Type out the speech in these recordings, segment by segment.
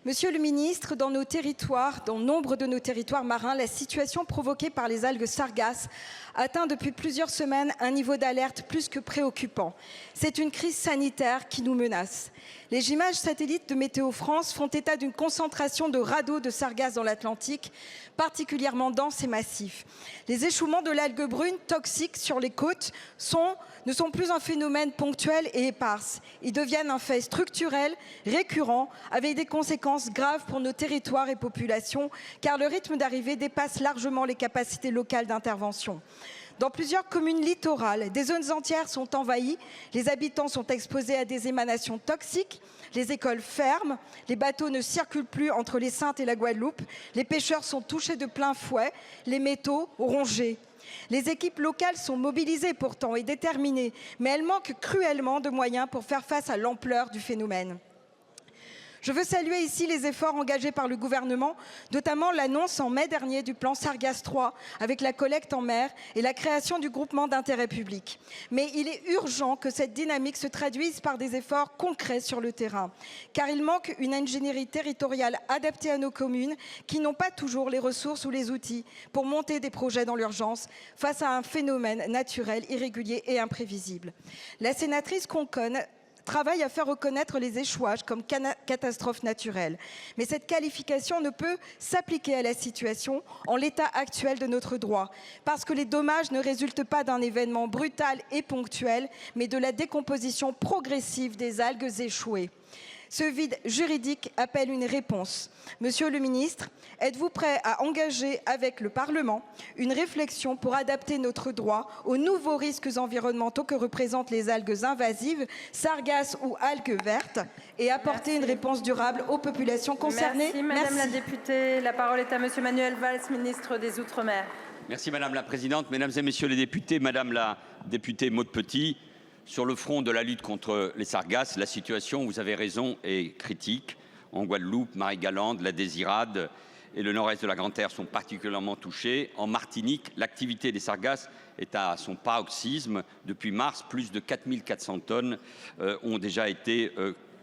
Monsieur le ministre, dans nos territoires, dans nombre de nos territoires marins, la situation provoquée par les algues sargasses atteint depuis plusieurs semaines un niveau d'alerte plus que préoccupant. C'est une crise sanitaire qui nous menace. Les images satellites de Météo France font état d'une concentration de radeaux de sargasses dans l'Atlantique, particulièrement dense et massif. Les échouements de l'algue brune toxique sur les côtes ne sont plus un phénomène ponctuel et éparse. Ils deviennent un fait structurel, récurrent, avec des conséquences graves pour nos territoires et populations, car le rythme d'arrivée dépasse largement les capacités locales d'intervention. Dans plusieurs communes littorales, des zones entières sont envahies, les habitants sont exposés à des émanations toxiques, les écoles ferment, les bateaux ne circulent plus entre les Saintes et la Guadeloupe, les pêcheurs sont touchés de plein fouet, les métaux rongés. Les équipes locales sont mobilisées pourtant et déterminées, mais elles manquent cruellement de moyens pour faire face à l'ampleur du phénomène. Je veux saluer ici les efforts engagés par le gouvernement, notamment l'annonce en mai dernier du plan Sargasses 3 avec la collecte en mer et la création du groupement d'intérêt public. Mais il est urgent que cette dynamique se traduise par des efforts concrets sur le terrain, car il manque une ingénierie territoriale adaptée à nos communes qui n'ont pas toujours les ressources ou les outils pour monter des projets dans l'urgence face à un phénomène naturel, irrégulier et imprévisible. La sénatrice Conconne travaille à faire reconnaître les échouages comme catastrophes naturelles. Mais cette qualification ne peut s'appliquer à la situation en l'état actuel de notre droit, parce que les dommages ne résultent pas d'un événement brutal et ponctuel, mais de la décomposition progressive des algues échouées. Ce vide juridique appelle une réponse. Monsieur le ministre, êtes-vous prêt à engager avec le Parlement une réflexion pour adapter notre droit aux nouveaux risques environnementaux que représentent les algues invasives, sargasses ou algues vertes, et apporter une réponse durable aux populations concernées? Merci Madame la députée. La parole est à Monsieur Manuel Valls, ministre des Outre-mer. Merci Madame la Présidente. Mesdames et Messieurs les députés, Madame la députée Maude Petit, sur le front de la lutte contre les sargasses, la situation, vous avez raison, est critique. En Guadeloupe, Marie-Galante, la Désirade et le nord-est de la Grande-Terre sont particulièrement touchés. En Martinique, l'activité des sargasses est à son paroxysme. Depuis mars, plus de 4 400 tonnes ont déjà été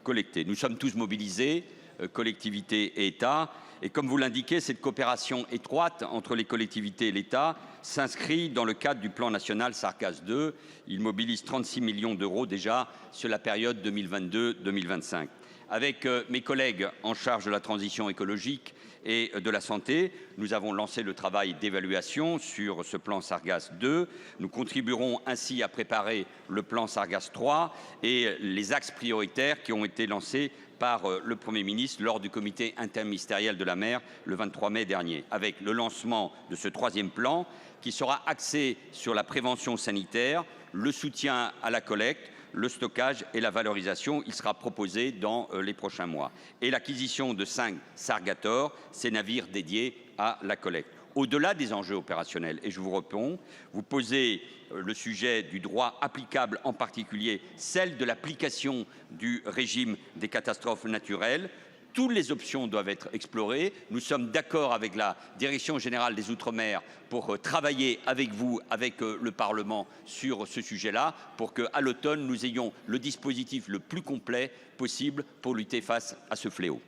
collectées. Nous sommes tous mobilisés, collectivités et État. Et comme vous l'indiquez, cette coopération étroite entre les collectivités et l'État s'inscrit dans le cadre du plan national Sargasses 2. Il mobilise 36 millions d'euros déjà sur la période 2022-2025. Avec mes collègues en charge de la transition écologique et de la santé, nous avons lancé le travail d'évaluation sur ce plan Sargasses 2. Nous contribuerons ainsi à préparer le plan Sargasses 3 et les axes prioritaires qui ont été lancés par le Premier ministre lors du comité interministériel de la mer le 23 mai dernier, avec le lancement de ce troisième plan qui sera axé sur la prévention sanitaire, le soutien à la collecte, le stockage et la valorisation. Il sera proposé dans les prochains mois. Et l'acquisition de 5 Sargators, ces navires dédiés à la collecte. Au-delà des enjeux opérationnels, et je vous réponds, vous posez le sujet du droit applicable, en particulier celle de l'application du régime des catastrophes naturelles. Toutes les options doivent être explorées. Nous sommes d'accord avec la Direction générale des Outre-mer pour travailler avec vous, avec le Parlement sur ce sujet-là, pour qu'à l'automne, nous ayons le dispositif le plus complet possible pour lutter face à ce fléau.